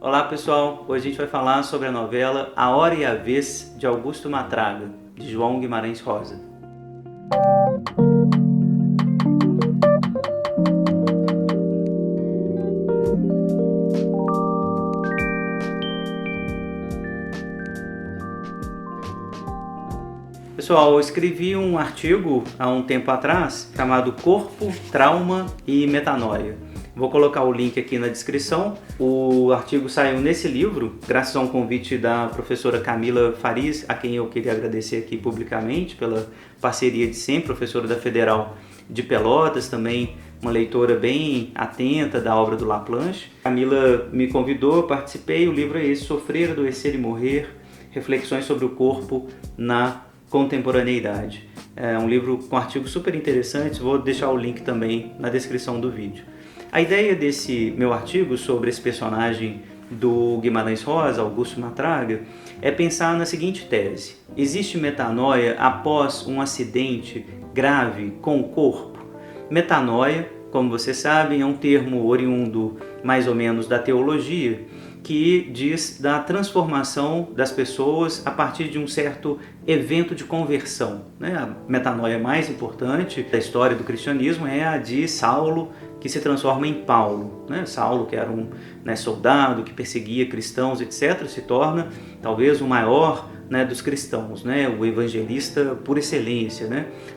Olá pessoal, hoje a gente vai falar sobre a novela A Hora e a Vez de Augusto Matraga, de João Guimarães Rosa. Pessoal, eu escrevi um artigo há um tempo atrás chamado Corpo, Trauma e Metanoia. Vou colocar o link aqui na descrição. O artigo saiu nesse livro, graças a um convite da professora Camila Farias, a quem eu queria agradecer aqui publicamente pela parceria de sempre, professora da Federal de Pelotas, também uma leitora bem atenta da obra do Laplanche. Camila me convidou, eu participei, o livro é esse, Sofrer, Adoecer e Morrer, Reflexões sobre o Corpo na Contemporaneidade. É um livro com artigos super interessantes, vou deixar o link também na descrição do vídeo. A ideia desse meu artigo sobre esse personagem do Guimarães Rosa, Augusto Matraga, é pensar na seguinte tese: existe metanoia após um acidente grave com o corpo? Metanoia, como vocês sabem, é um termo oriundo mais ou menos da teologia, que diz da transformação das pessoas a partir de um certo evento de conversão. A metanoia mais importante da história do cristianismo é a de Saulo, que se transforma em Paulo. Saulo, que era um soldado que perseguia cristãos, etc., se torna talvez o maior dos cristãos, o evangelista por excelência,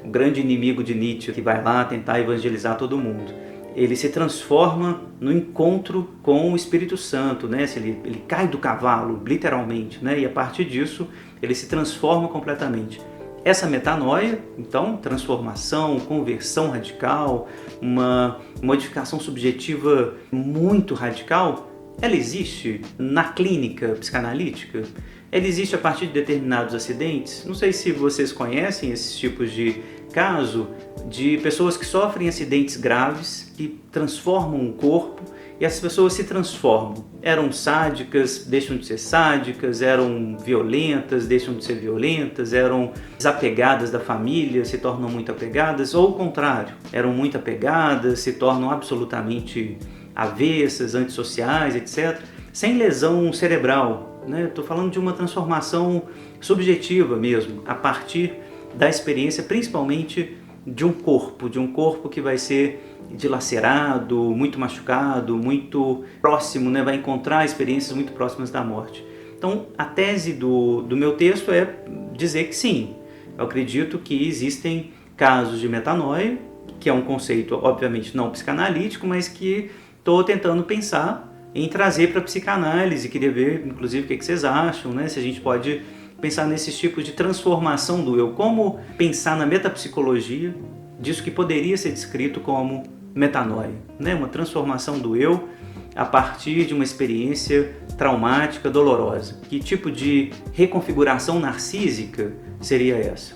o grande inimigo de Nietzsche, que vai lá tentar evangelizar todo mundo. Ele se transforma no encontro com o Espírito Santo, ele cai do cavalo, literalmente, e a partir disso ele se transforma completamente. Essa metanoia, então, transformação, conversão radical, uma modificação subjetiva muito radical, ela existe na clínica psicanalítica? Ela existe a partir de determinados acidentes? Não sei se vocês conhecem esses tipos de caso de pessoas que sofrem acidentes graves, que transformam o corpo, e essas pessoas se transformam. Eram sádicas, deixam de ser sádicas, eram violentas, deixam de ser violentas, eram desapegadas da família, se tornam muito apegadas, ou o contrário, eram muito apegadas, se tornam absolutamente avessas, antissociais, etc., sem lesão cerebral. Estou falando de uma transformação subjetiva mesmo, a partir da experiência, principalmente de um corpo que vai ser dilacerado, muito machucado, muito próximo, vai encontrar experiências muito próximas da morte. Então, a tese do meu texto é dizer que sim, eu acredito que existem casos de metanoia, que é um conceito, obviamente, não psicanalítico, mas que estou tentando pensar em trazer para a psicanálise. Queria ver, inclusive, o que vocês acham, se a gente pode pensar nesses tipos de transformação do eu, como pensar na metapsicologia disso que poderia ser descrito como metanoia, uma transformação do eu a partir de uma experiência traumática, dolorosa. Que tipo de reconfiguração narcísica seria essa?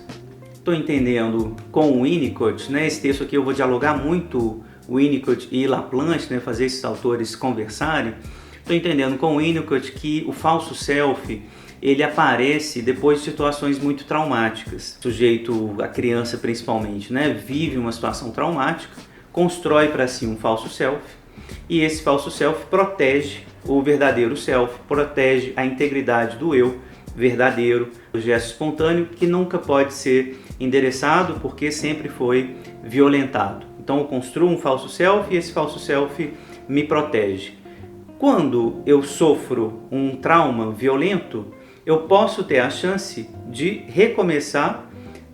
Estou entendendo com o Winnicott, esse texto aqui eu vou dialogar muito Winnicott e Laplanche, fazer esses autores conversarem. Estou entendendo com o Winnicott que o falso self ele aparece depois de situações muito traumáticas. O sujeito, a criança principalmente, vive uma situação traumática, constrói para si um falso self, e esse falso self protege o verdadeiro self, protege a integridade do eu verdadeiro, o gesto espontâneo que nunca pode ser endereçado porque sempre foi violentado. Então eu construo um falso self e esse falso self me protege. Quando eu sofro um trauma violento, eu posso ter a chance de recomeçar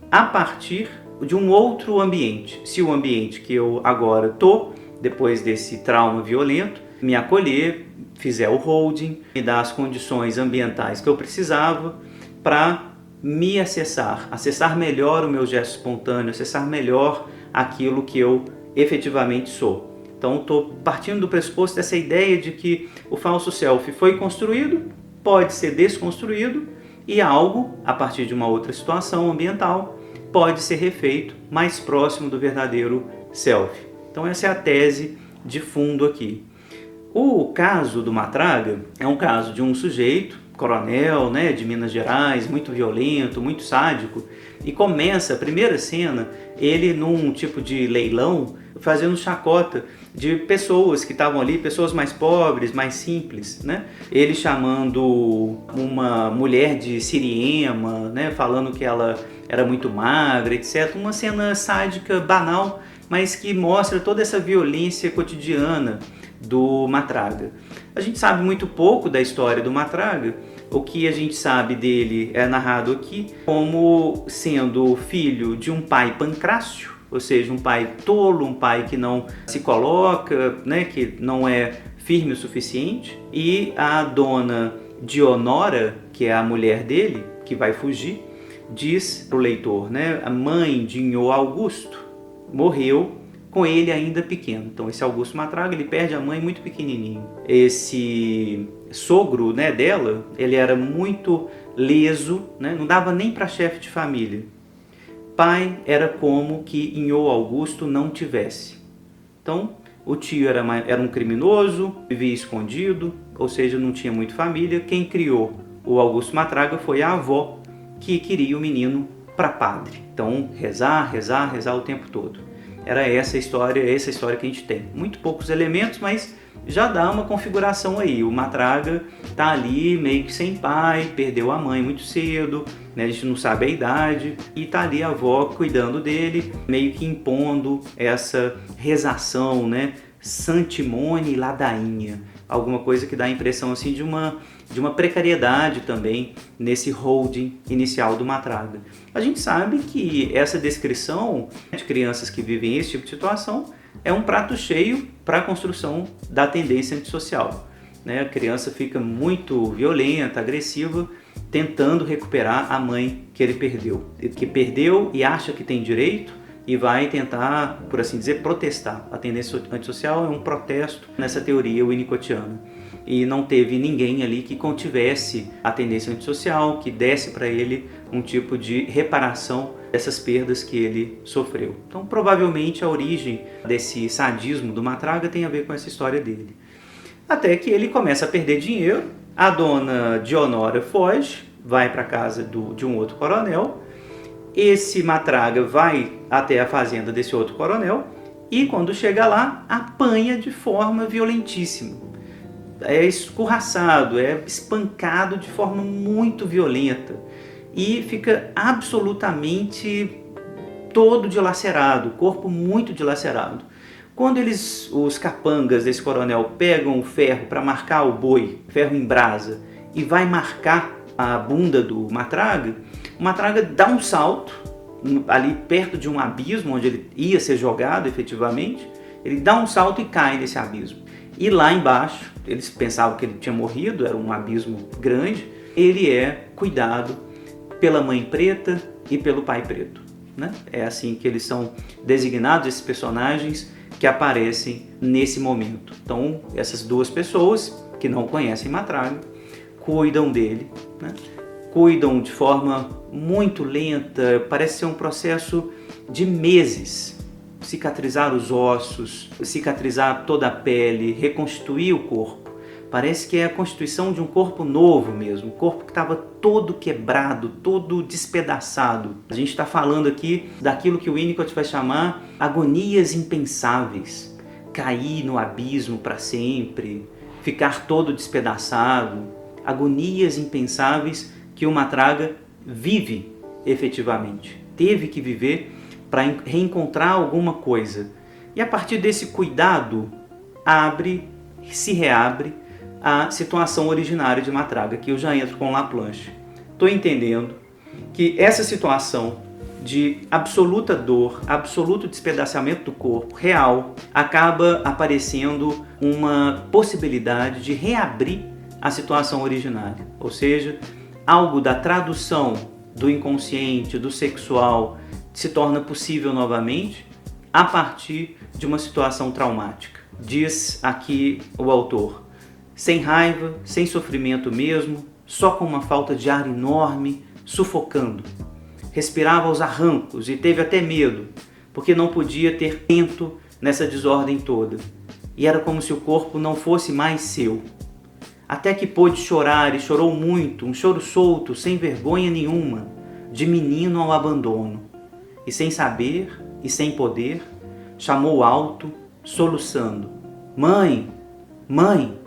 a partir de um outro ambiente. Se o ambiente que eu agora estou, depois desse trauma violento, me acolher, fizer o holding, me dar as condições ambientais que eu precisava para me acessar melhor o meu gesto espontâneo, acessar melhor aquilo que eu efetivamente sou. Então estou partindo do pressuposto dessa ideia de que o falso self foi construído, pode ser desconstruído e algo, a partir de uma outra situação ambiental, pode ser refeito mais próximo do verdadeiro self. Então essa é a tese de fundo aqui. O caso do Matraga é um caso de um sujeito, coronel, de Minas Gerais, muito violento, muito sádico, e começa a primeira cena, ele num tipo de leilão, fazendo chacota de pessoas que estavam ali, pessoas mais pobres, mais simples, né? Ele chamando uma mulher de Siriema, né? Falando que ela era muito magra, etc. Uma cena sádica, banal, mas que mostra toda essa violência cotidiana do Matraga. A gente sabe muito pouco da história do Matraga. O que a gente sabe dele é narrado aqui como sendo filho de um pai pancrácio, ou seja, um pai tolo, um pai que não se coloca, né, que não é firme o suficiente, e a dona Dionora, que é a mulher dele, que vai fugir, diz para o leitor, né, a mãe de Nhô Augusto morreu com ele ainda pequeno. Então esse Augusto Matraga, ele perde a mãe muito pequenininho. Esse sogro, né, dela, ele era muito leso, né, não dava nem para chefe de família. Pai era como que Nhô Augusto não tivesse. Então o tio era um criminoso, vivia escondido, ou seja, não tinha muito família. Quem criou o Augusto Matraga foi a avó, que queria o menino para padre. Então rezar o tempo todo. Era essa história que a gente tem. Muito poucos elementos, mas já dá uma configuração aí. O Matraga tá ali meio que sem pai, perdeu a mãe muito cedo, né? A gente não sabe a idade, e tá ali a avó cuidando dele, meio que impondo essa rezação, né? Santimone e ladainha. Alguma coisa que dá a impressão assim de uma precariedade também nesse holding inicial do Matraga. A gente sabe que essa descrição de crianças que vivem esse tipo de situação é um prato cheio para a construção da tendência antissocial, né? A criança fica muito violenta, agressiva, tentando recuperar a mãe que ele perdeu e acha que tem direito, e vai tentar, por assim dizer, protestar. A tendência antissocial é um protesto nessa teoria winnicottiana. E não teve ninguém ali que contivesse a tendência antissocial, que desse para ele um tipo de reparação dessas perdas que ele sofreu. Então, provavelmente, a origem desse sadismo do Matraga tem a ver com essa história dele. Até que ele começa a perder dinheiro, a dona Dionora foge, vai para a casa de um outro coronel. Esse Matraga vai até a fazenda desse outro coronel e, quando chega lá, apanha de forma violentíssima. É escorraçado, é espancado de forma muito violenta e fica absolutamente todo dilacerado, o corpo muito dilacerado. Quando os capangas desse coronel pegam o ferro para marcar o boi, ferro em brasa, e vai marcar a bunda do Matraga, o Matraga dá um salto ali perto de um abismo onde ele ia ser jogado efetivamente. Ele dá um salto e cai nesse abismo. E lá embaixo, eles pensavam que ele tinha morrido, era um abismo grande. Ele é cuidado pela mãe preta e pelo pai preto, né? É assim que eles são designados, esses personagens que aparecem nesse momento. Então, essas duas pessoas que não conhecem Matraga cuidam dele, né? Cuidam de forma muito lenta, parece ser um processo de meses. Cicatrizar os ossos, cicatrizar toda a pele, reconstituir o corpo. Parece que é a constituição de um corpo novo mesmo, um corpo que estava todo quebrado, todo despedaçado. A gente está falando aqui daquilo que o Winnicott vai chamar agonias impensáveis. Cair no abismo para sempre, ficar todo despedaçado. Agonias impensáveis que o Matraga vive efetivamente. Teve que viver para reencontrar alguma coisa. E a partir desse cuidado, se reabre a situação originária de Matraga, que eu já entro com Laplanche. Estou entendendo que essa situação de absoluta dor, absoluto despedaçamento do corpo real, acaba aparecendo uma possibilidade de reabrir a situação originária. Ou seja, algo da tradução do inconsciente, do sexual, se torna possível novamente a partir de uma situação traumática. Diz aqui o autor, sem raiva, sem sofrimento mesmo, só com uma falta de ar enorme, sufocando. Respirava aos arrancos e teve até medo, porque não podia ter tento nessa desordem toda. E era como se o corpo não fosse mais seu. Até que pôde chorar, e chorou muito, um choro solto, sem vergonha nenhuma, de menino ao abandono. E sem saber e sem poder, chamou alto soluçando: mãe, mãe.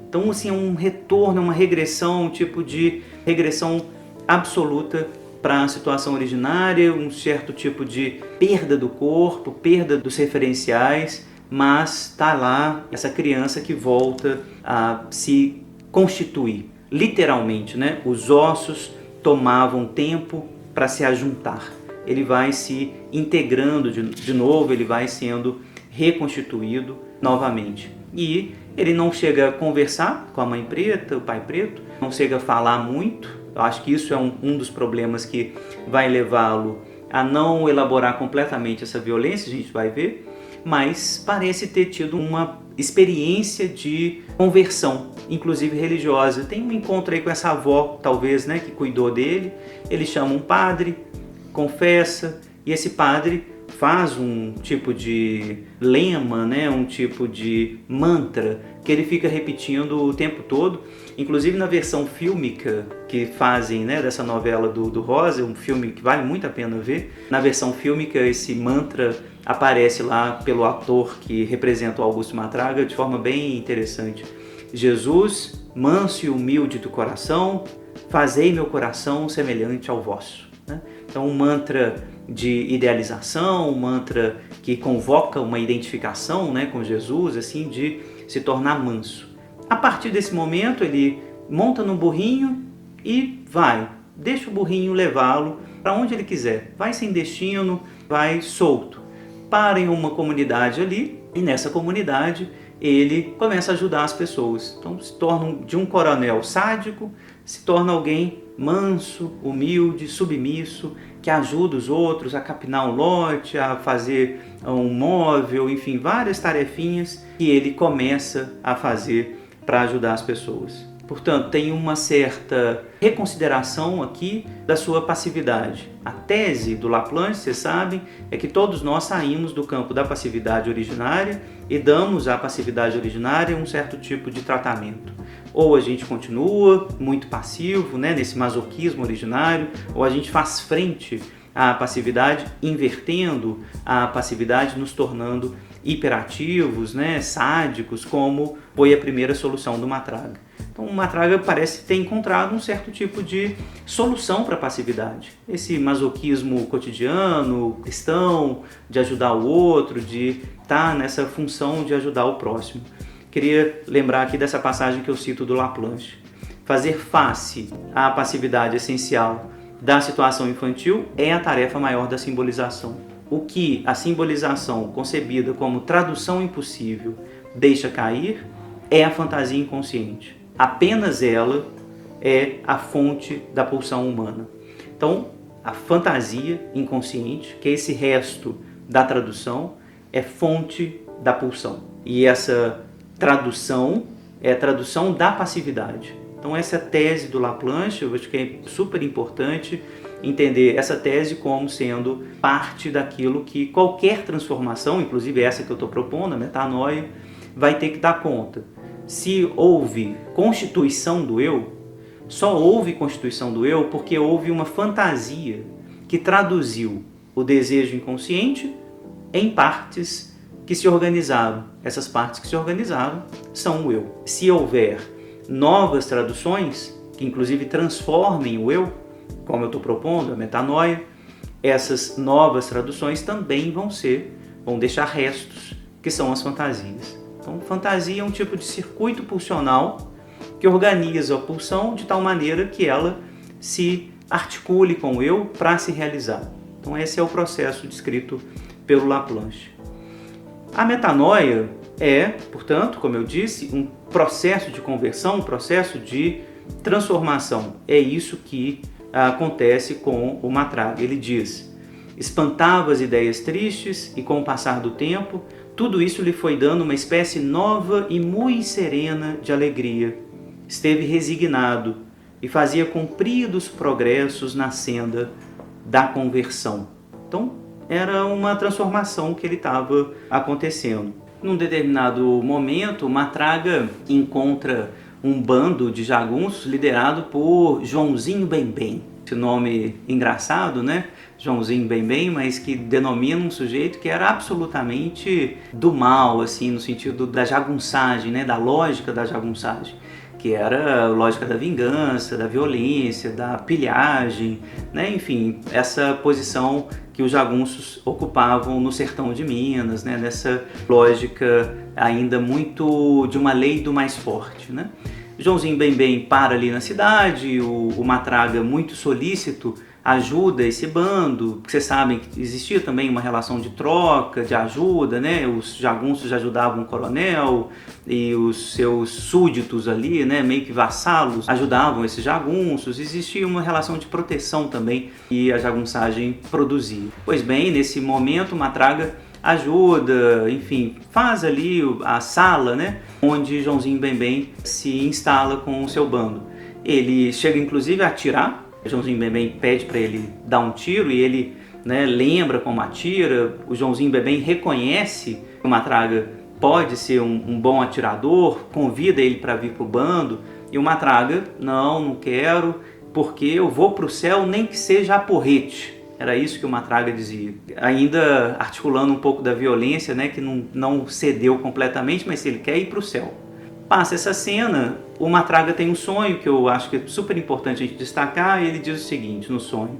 Então, assim, é um retorno, uma regressão, um tipo de regressão absoluta para a situação originária, um certo tipo de perda do corpo, perda dos referenciais, mas está lá essa criança que volta a se constituir, literalmente, né? Os ossos tomavam tempo para se ajuntar. Ele vai se integrando de novo, ele vai sendo reconstituído novamente. E ele não chega a conversar com a mãe preta, o pai preto, não chega a falar muito. Eu acho que isso é um dos problemas que vai levá-lo a não elaborar completamente essa violência, a gente vai ver, mas parece ter tido uma experiência de conversão, inclusive religiosa. Tem um encontro aí com essa avó, talvez, né, que cuidou dele. Ele chama um padre, confessa, e esse padre faz um tipo de lema, né, um tipo de mantra que ele fica repetindo o tempo todo. Inclusive na versão fílmica que fazem, né, dessa novela do Rosa, um filme que vale muito a pena ver. Na versão fílmica esse mantra aparece lá pelo ator que representa o Augusto Matraga de forma bem interessante. Jesus, manso e humilde do coração, fazei meu coração semelhante ao vosso. Então um mantra de idealização, um mantra que convoca uma identificação, né, com Jesus, assim, de se tornar manso. A partir desse momento ele monta no burrinho e vai, deixa o burrinho levá-lo para onde ele quiser, vai sem destino, vai solto, para em uma comunidade ali, e nessa comunidade ele começa a ajudar as pessoas. Então se torna de um coronel sádico, se torna alguém manso, humilde, submisso, que ajuda os outros a capinar um lote, a fazer um móvel, enfim, várias tarefinhas que ele começa a fazer para ajudar as pessoas. Portanto, tem uma certa reconsideração aqui da sua passividade. A tese do Laplanche, vocês sabem, é que todos nós saímos do campo da passividade originária e damos à passividade originária um certo tipo de tratamento. Ou a gente continua muito passivo, né, nesse masoquismo originário, ou a gente faz frente à passividade, invertendo a passividade, nos tornando hiperativos, né, sádicos, como foi a primeira solução do Matraga. Então o Matraga parece ter encontrado um certo tipo de solução para a passividade. Esse masoquismo cotidiano, cristão, de ajudar o outro, de estar nessa função de ajudar o próximo. Queria lembrar aqui dessa passagem que eu cito do Laplanche. Fazer face à passividade essencial da situação infantil é a tarefa maior da simbolização. O que a simbolização, concebida como tradução impossível, deixa cair é a fantasia inconsciente. Apenas ela é a fonte da pulsão humana. Então, a fantasia inconsciente, que é esse resto da tradução, é fonte da pulsão. E essa tradução é a tradução da passividade. Então essa tese do Laplanche, eu acho que é super importante entender essa tese como sendo parte daquilo que qualquer transformação, inclusive essa que eu estou propondo, a metanoia, vai ter que dar conta. Se houve constituição do eu, só houve constituição do eu porque houve uma fantasia que traduziu o desejo inconsciente em partes que se organizaram. Essas partes que se organizaram são o eu. Se houver novas traduções, que inclusive transformem o eu, como eu estou propondo, a metanoia, essas novas traduções também vão deixar restos, que são as fantasias. Então, fantasia é um tipo de circuito pulsional que organiza a pulsão de tal maneira que ela se articule com o eu para se realizar. Então, esse é o processo descrito pelo Laplanche. A metanoia é, portanto, como eu disse, um processo de conversão, um processo de transformação. É isso que acontece com o Matraga. Ele diz: espantava as ideias tristes e com o passar do tempo, tudo isso lhe foi dando uma espécie nova e muito serena de alegria. Esteve resignado e fazia compridos progressos na senda da conversão. Então, era uma transformação que ele estava acontecendo. Num determinado momento, Matraga encontra um bando de jagunços liderado por Joãozinho Bem-Bem. Esse nome engraçado, né? Joãozinho Bem-Bem, mas que denomina um sujeito que era absolutamente do mal, assim, no sentido da jagunçagem, né? Da lógica da jagunçagem, que era a lógica da vingança, da violência, da pilhagem, né? Enfim, essa posição que os jagunços ocupavam no sertão de Minas, né? Nessa lógica ainda muito de uma lei do mais forte, né? Joãozinho Bem-Bem para ali na cidade, o Matraga, muito solícito, ajuda esse bando, porque vocês sabem que existia também uma relação de troca, de ajuda, né? Os jagunços ajudavam o coronel e os seus súditos ali, né? Meio que vassalos, ajudavam esses jagunços. Existia uma relação de proteção também que a jagunçagem produzia. Pois bem, nesse momento, o Matraga ajuda, enfim, faz ali a sala, né, onde Joãozinho Bem-Bem se instala com o seu bando. Ele chega inclusive a atirar, Joãozinho Bem-Bem pede para ele dar um tiro e ele, né, lembra como atira. O Joãozinho Bem-Bem reconhece que o Matraga pode ser um bom atirador, convida ele para vir para o bando, e o Matraga, não quero, porque eu vou para o céu nem que seja a porrete. Era isso que o Matraga dizia, ainda articulando um pouco da violência, né, que não cedeu completamente, mas ele quer ir para o céu. Passa essa cena, o Matraga tem um sonho que eu acho que é super importante a gente destacar. Ele diz o seguinte no sonho: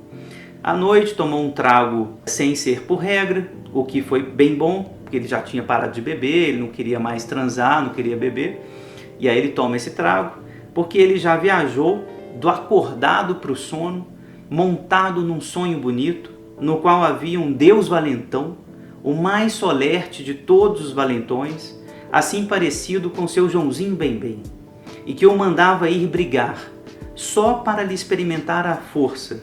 à noite tomou um trago sem ser por regra, o que foi bem bom, porque ele já tinha parado de beber, ele não queria mais transar, não queria beber, e aí ele toma esse trago, porque ele já viajou do acordado para o sono, montado num sonho bonito, no qual havia um Deus valentão, o mais solerte de todos os valentões, assim parecido com seu Joãozinho Bem-Bem, e que o mandava ir brigar, só para lhe experimentar a força,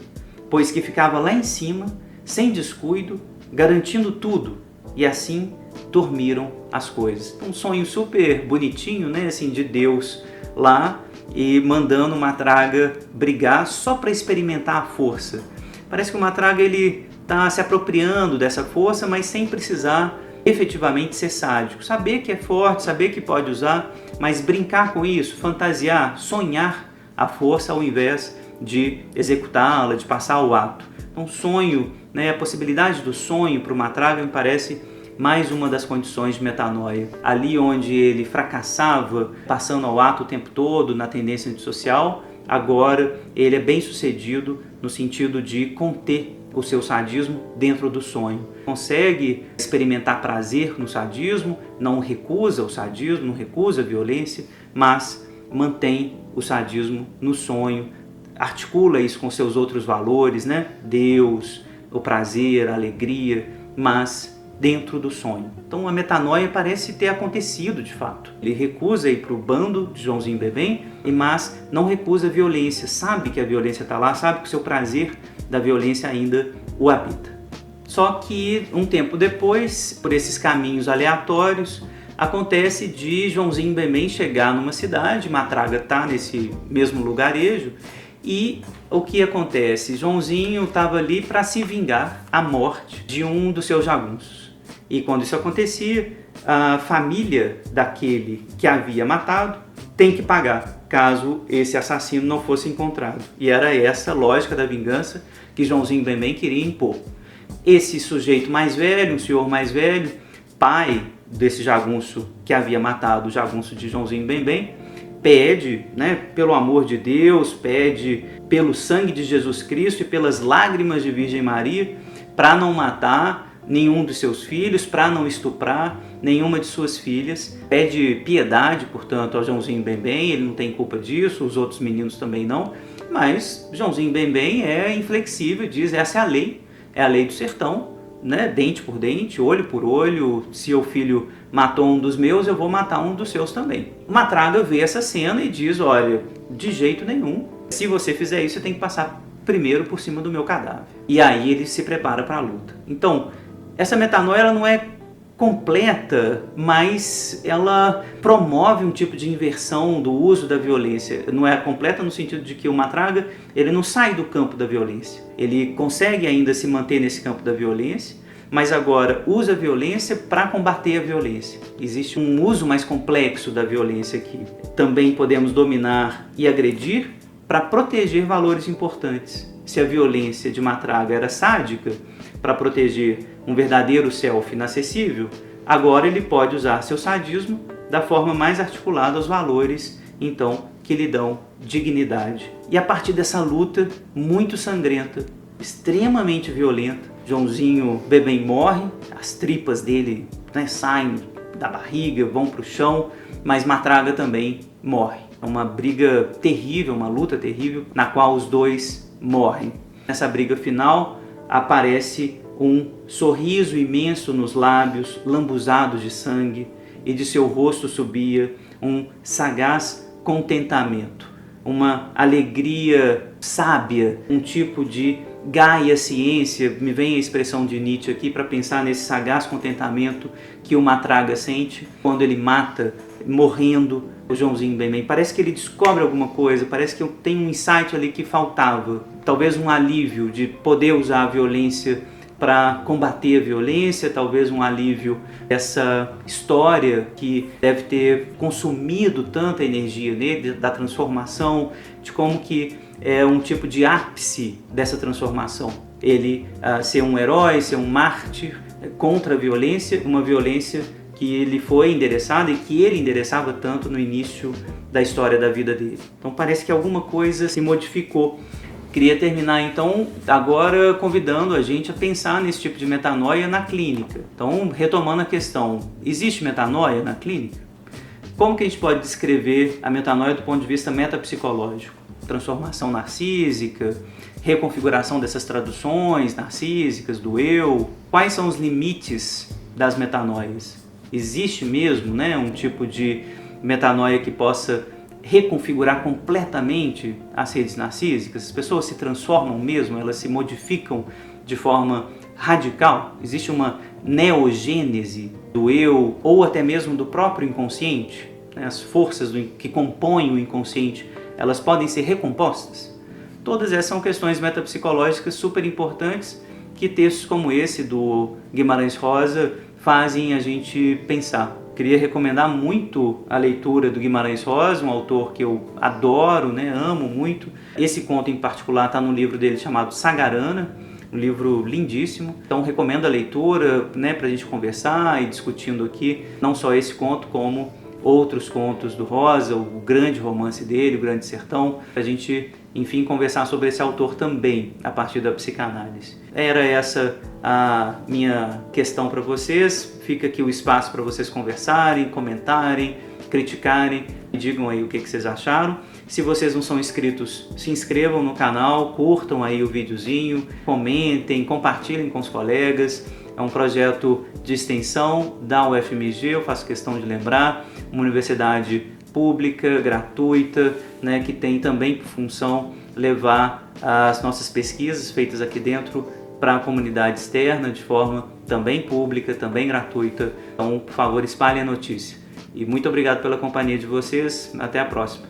pois que ficava lá em cima, sem descuido, garantindo tudo, e assim dormiram as coisas. Um sonho super bonitinho, né, assim, de Deus lá, e mandando o Matraga brigar só para experimentar a força. Parece que o Matraga ele está se apropriando dessa força, mas sem precisar efetivamente ser sádico. Saber que é forte, saber que pode usar, mas brincar com isso, fantasiar, sonhar a força ao invés de executá-la, de passar ao ato. Então, sonho, né, a possibilidade do sonho para o Matraga me parece mais uma das condições de metanoia. Ali onde ele fracassava, passando ao ato o tempo todo, na tendência antissocial, agora ele é bem sucedido no sentido de conter o seu sadismo dentro do sonho. Consegue experimentar prazer no sadismo, não recusa o sadismo, não recusa a violência, mas mantém o sadismo no sonho, articula isso com seus outros valores, né? Deus, o prazer, a alegria, mas dentro do sonho. Então a metanoia parece ter acontecido de fato. Ele recusa ir para o bando de Joãozinho Bem-Bem, mas não recusa a violência, sabe que a violência está lá, sabe que o seu prazer da violência ainda o habita. Só que um tempo depois, por esses caminhos aleatórios, acontece de Joãozinho Bem-Bem chegar numa cidade, Matraga está nesse mesmo lugarejo, e o que acontece? Joãozinho estava ali para se vingar a morte de um dos seus jagunços. E quando isso acontecia, a família daquele que havia matado tem que pagar, caso esse assassino não fosse encontrado. E era essa a lógica da vingança que Joãozinho Bem-Bem queria impor. Esse sujeito mais velho, um senhor mais velho, pai desse jagunço que havia matado o jagunço de Joãozinho Bem-Bem, pede, né, pelo amor de Deus, pede pelo sangue de Jesus Cristo e pelas lágrimas de Virgem Maria, para não matar nenhum dos seus filhos, para não estuprar nenhuma de suas filhas. Pede piedade, portanto, ao Joãozinho Bem-Bem, ele não tem culpa disso, os outros meninos também não, mas Joãozinho Bem-Bem é inflexível, diz: essa é a lei do sertão, né? Dente por dente, olho por olho, se o filho matou um dos meus, eu vou matar um dos seus também. O Matraga vê essa cena e diz: olha, de jeito nenhum, se você fizer isso, você tem que passar primeiro por cima do meu cadáver. E aí ele se prepara para a luta. Então, essa metanoia ela não é completa, mas ela promove um tipo de inversão do uso da violência. Não é completa no sentido de que o Matraga ele não sai do campo da violência. Ele consegue ainda se manter nesse campo da violência, mas agora usa a violência para combater a violência. Existe um uso mais complexo da violência aqui. Também podemos dominar e agredir para proteger valores importantes. Se a violência de Matraga era sádica, para proteger um verdadeiro self inacessível, agora ele pode usar seu sadismo da forma mais articulada aos valores, então, que lhe dão dignidade. E a partir dessa luta muito sangrenta, extremamente violenta, Joãozinho Bebem morre, as tripas dele, né, saem da barriga, vão para o chão, mas Matraga também morre. É uma briga terrível, uma luta terrível, na qual os dois morrem. Nessa briga final aparece um sorriso imenso nos lábios, lambuzados de sangue, e de seu rosto subia um sagaz contentamento, uma alegria sábia, um tipo de Gaia ciência. Me vem a expressão de Nietzsche aqui para pensar nesse sagaz contentamento que o Matraga sente quando ele mata, morrendo, o Joãozinho Bemem. Parece que ele descobre alguma coisa, parece que tem um insight ali que faltava, talvez um alívio de poder usar a violência para combater a violência, talvez um alívio dessa história que deve ter consumido tanta energia nele, da transformação, de como que é um tipo de ápice dessa transformação. Ele ser um herói, ser um mártir contra a violência, uma violência que ele foi endereçado e que ele endereçava tanto no início da história da vida dele. Então parece que alguma coisa se modificou. Queria terminar então agora convidando a gente a pensar nesse tipo de metanoia na clínica. Então, retomando a questão, existe metanoia na clínica? Como que a gente pode descrever a metanoia do ponto de vista metapsicológico? Transformação narcísica, reconfiguração dessas traduções narcísicas do eu? Quais são os limites das metanoias? Existe mesmo, né, um tipo de metanoia que possa reconfigurar completamente as redes narcísicas? As pessoas se transformam mesmo, elas se modificam de forma radical? Existe uma neogênese do eu ou até mesmo do próprio inconsciente? As forças que compõem o inconsciente, elas podem ser recompostas? Todas essas são questões metapsicológicas super importantes que textos como esse do Guimarães Rosa fazem a gente pensar. Queria recomendar muito a leitura do Guimarães Rosa, um autor que eu adoro, né, amo muito. Esse conto em particular está no livro dele chamado Sagarana, um livro lindíssimo. Então recomendo a leitura, né, para a gente conversar e discutindo aqui, não só esse conto, como outros contos do Rosa, o grande romance dele, O Grande Sertão, para a gente, enfim, conversar sobre esse autor também, a partir da psicanálise. Era essa a minha questão para vocês. Fica aqui o espaço para vocês conversarem, comentarem, criticarem e digam aí o que vocês acharam. Se vocês não são inscritos, se inscrevam no canal, curtam aí o videozinho, comentem, compartilhem com os colegas. É um projeto de extensão da UFMG, eu faço questão de lembrar, uma universidade pública, gratuita, né, que tem também por função levar as nossas pesquisas feitas aqui dentro para a comunidade externa de forma também pública, também gratuita. Então, por favor, espalhem a notícia. E muito obrigado pela companhia de vocês. Até a próxima.